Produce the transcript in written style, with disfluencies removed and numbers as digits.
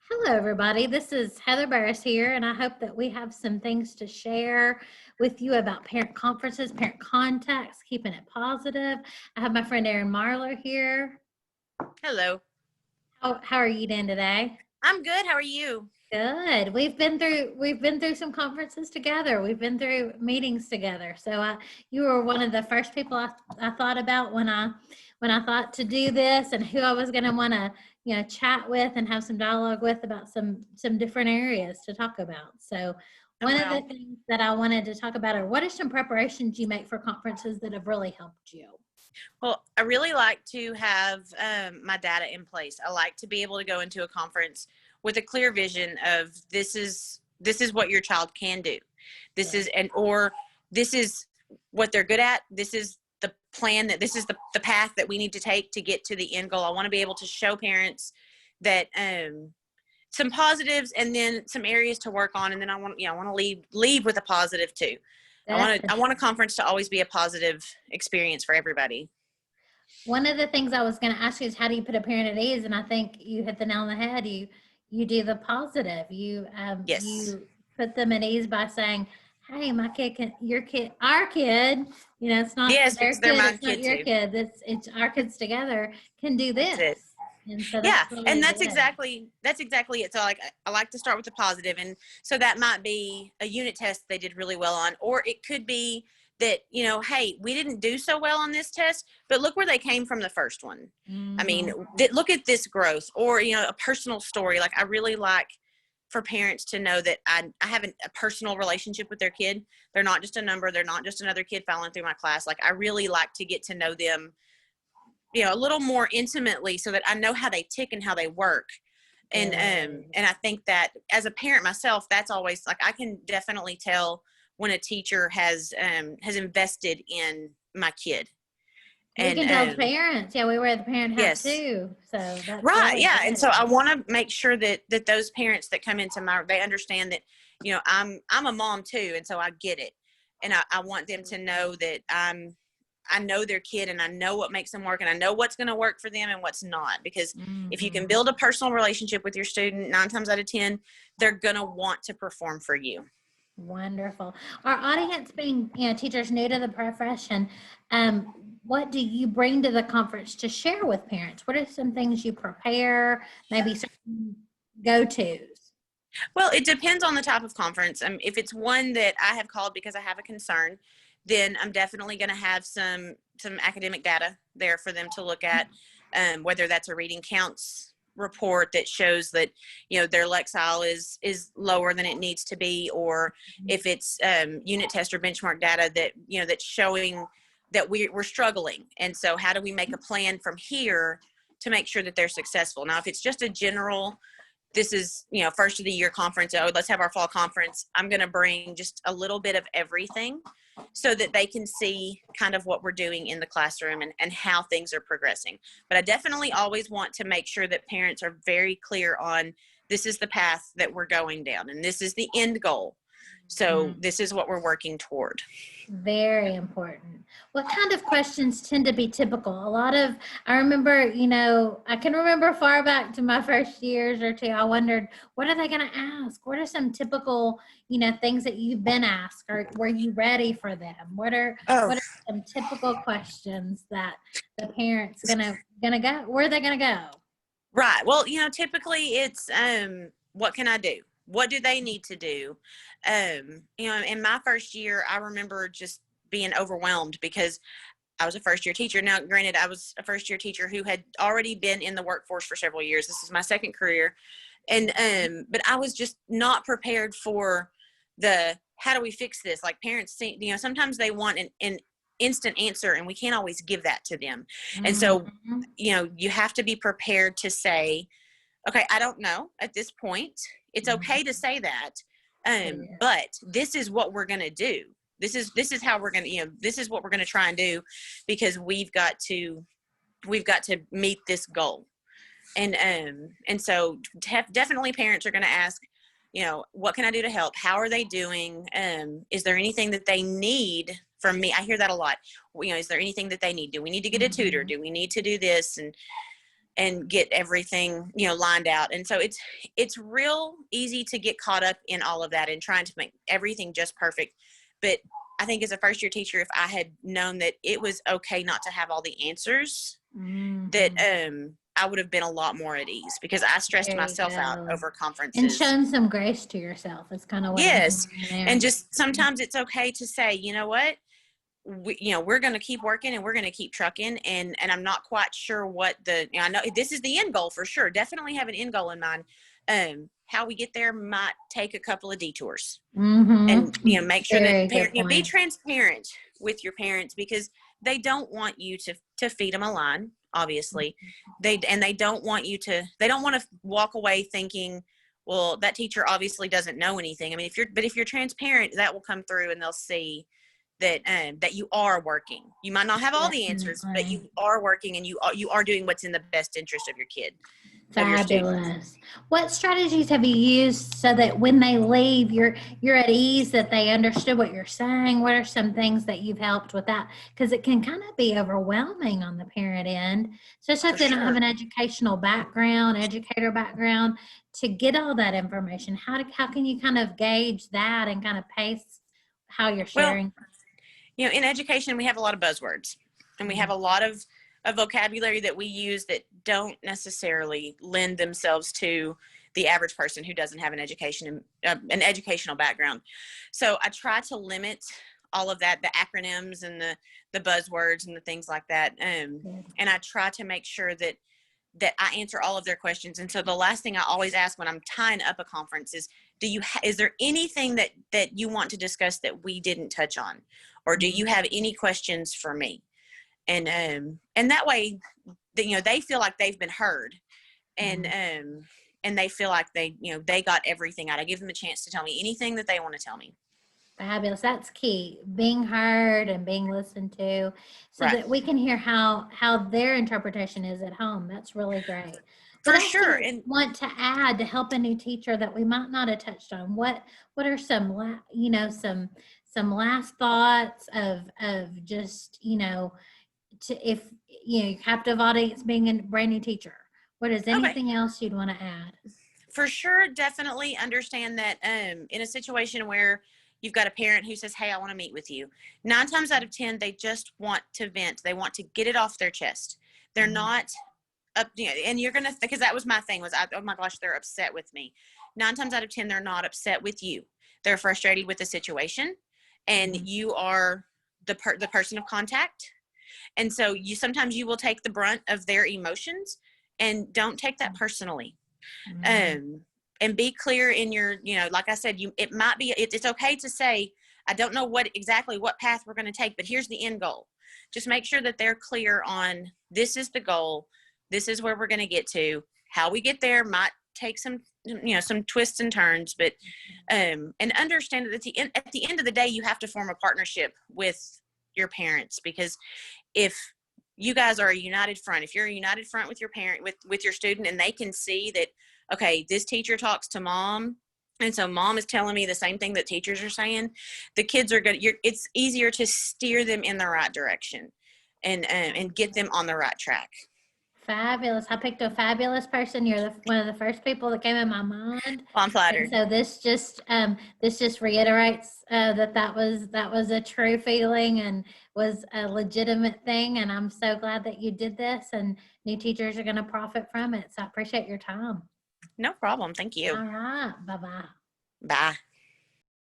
Hello, everybody. This is Heather Barris here, and I hope that we have some things to share with you about parent conferences, parent contacts, keeping it positive. I have my friend Erin Marler here. Hello. How are you doing today? I'm good. How are you? Good. We've been through some conferences together. We've been through meetings together. So you were one of the first people I thought about when I thought to do this and who I was going to want to chat with and have some dialogue with about some different areas to talk about. So Oh, one of the wow. things that I wanted to talk about are what are some preparations you make for conferences that have really helped you? Well, I really like to have my data in place. I like to be able to go into a conference with a clear vision of this is what your child can do. This is or this is what they're good at. This is the plan that this is the path that we need to take to get to the end goal. I want to be able to show parents that some positives and then some areas to work on, and then I want to leave with a positive too. I want a conference to always be a positive experience for everybody. One of the things I was going to ask you is how do you put a parent at ease? And I think you hit the nail on the head. You do the positive. Yes. You put them at ease by saying, "Hey, my kid can, your kid, our kid. It's not Yes, their because they're kid. my It's not kid your too. kid. It's our kids together can do That's this." it. And so Yeah, that's really and a good. that's exactly it. So I like to start with the positive, and so that might be a unit test they did really well on, or it could be that hey, we didn't do so well on this test, but look where they came from the first one. I mean, Mhm. look at this growth, or a personal story. Like I really like for parents to know that I have a personal relationship with their kid. They're not just a number. They're not just another kid filing through my class. Like I really like to get to know them a little more intimately so that I know how they tick and how they work. And I think that as a parent myself, that's always like I can definitely tell when a teacher has invested in my kid. We And can tell parents. Yeah, we wear the parent hat yes. too. So that's Right, really yeah. And so I good. want to make sure that those parents that come into they understand that I'm a mom too, and so I get it. And I want them to know that I know their kid and I know what makes them work and I know what's going to work for them and what's not. Because if you can Mhm. build a personal relationship with your student, 9 times out of 10, they're going to want to perform for you. Wonderful. Our audience being, teachers new to the profession, what do you bring to the conference to share with parents? What are some things you prepare, maybe some go-tos? Well, it depends on the type of conference. If it's one that I have called because I have a concern, then I'm definitely going to have some academic data there for them to look at, whether that's a reading counts report that shows that their Lexile is lower than it needs to be, or if it's unit test or benchmark data that that's showing that we're struggling, and so how do we make a plan from here to make sure that they're successful. Now, if it's just a general this is first of the year conference, oh, let's have our fall conference, I'm going to bring just a little bit of everything so that they can see kind of what we're doing in the classroom and how things are progressing. But I definitely always want to make sure that parents are very clear on this is the path that we're going down and this is the end goal, so this is what we're working toward. Very important. What kind of questions tend to be typical? I remember, I can remember far back to my first years or two, I wondered, what are they going to ask? What are some typical, things that you've been asked, or were you ready for them? Oh, What are some typical questions that the parents gonna go? Where are they gonna go? right. Well, typically it's what can I do? What do they need to do? In my first year, I remember just being overwhelmed because I was a first year teacher. Now, granted, I was a first year teacher who had already been in the workforce for several years. This is my second career. And but I was just not prepared for the how do we fix this? Like parents think, sometimes they want an instant answer and we can't always give that to them. And so, Mhm. you have to be prepared to say, okay, I don't know at this point. It's okay to say that. Yeah. But this is what we're going to do. This is how we're going to, this is what we're going to try and do, because we've got to meet this goal. And so definitely parents are going to ask, what can I do to help? How are they doing? Is there anything that they need from me? I hear that a lot. Is there anything that they need? Do we need to get a tutor? Mhm. Do we need to do this? And and get everything, lined out. And so it's real easy to get caught up in all of that and trying to make everything just perfect. But I think as a first year teacher, if I had known that it was okay not to have all the answers, that I would have been a lot more at ease, because I stressed myself out over conferences. And shown some grace to yourself is kind of what yes. I'm hearing there. And just sometimes it's okay to say, you know what, we're going to keep working and we're going to keep trucking. And I'm not quite sure what I know this is the end goal for sure. Definitely have an end goal in mind. How we get there might take a couple of detours, and make sure that be transparent with your parents, because they don't want you to feed them a line. Obviously, they don't want to walk away thinking, well, that teacher obviously doesn't know anything. I mean, if you're transparent, that will come through, and they'll see that you are working. You might not have all the answers, but you are working, and you are doing what's in the best interest of your kid. Fabulous. What strategies have you used so that when they leave, you're at ease, that they understood what you're saying? What are some things that you've helped with that? Because it can kind of be overwhelming on the parent end, especially if they don't have an educational background, educator background, to get all that information. How can you kind of gauge that and kind of pace how you're sharing? Well, in education, we have a lot of buzzwords, and we have a lot of vocabulary that we use that don't necessarily lend themselves to the average person who doesn't have an educational background. So I try to limit all of that, the acronyms and the buzzwords and the things like that. And I try to make sure that I answer all of their questions. And so the last thing I always ask when I'm tying up a conference is, is there anything that you want to discuss that we didn't touch on? Or do you have any questions for me? And that way, they feel like they've been heard, and they feel like they got everything out. I give them a chance to tell me anything that they want to tell me. Fabulous. That's key. Being heard and being listened to, so that we can hear how their interpretation is at home. That's really great. For sure. And want to add to help a new teacher that we might not have touched on? What are some some last thoughts of just if captive audience being a brand new teacher? What is anything else you'd want to add? For sure, definitely understand that in a situation where you've got a parent who says, hey, I want to meet with you, 9 times out of 10 they just want to vent. They want to get it off their chest. They're not up, and you're gonna, because that was my thing, was oh my gosh, they're upset with me. 9 times out of 10 they're not upset with you. They're frustrated with the situation, and you are the person of contact. And so sometimes you will take the brunt of their emotions, and don't take that personally. And be clear in your, like I said, it might be, it's okay to say, I don't know exactly what path we're going to take, but here's the end goal. Just make sure that they're clear on, this is the goal. This is where we're going to get to. How we get there might take some twists and turns, but, and understand that at the end of the day, you have to form a partnership with your parents, because if you guys are a united front, if you're a united front with your parent, with your student, and they can see that, okay, this teacher talks to mom, and so mom is telling me the same thing that teachers are saying, the kids are good. It's easier to steer them in the right direction and get them on the right track. Fabulous. I picked a fabulous person. You're one of the first people that came in my mind. Well, I'm flattered. And so this just reiterates that was a true feeling and was a legitimate thing. And I'm so glad that you did this, and new teachers are going to profit from it. So I appreciate your time. No problem. Thank you. All right. Bye-bye. Bye.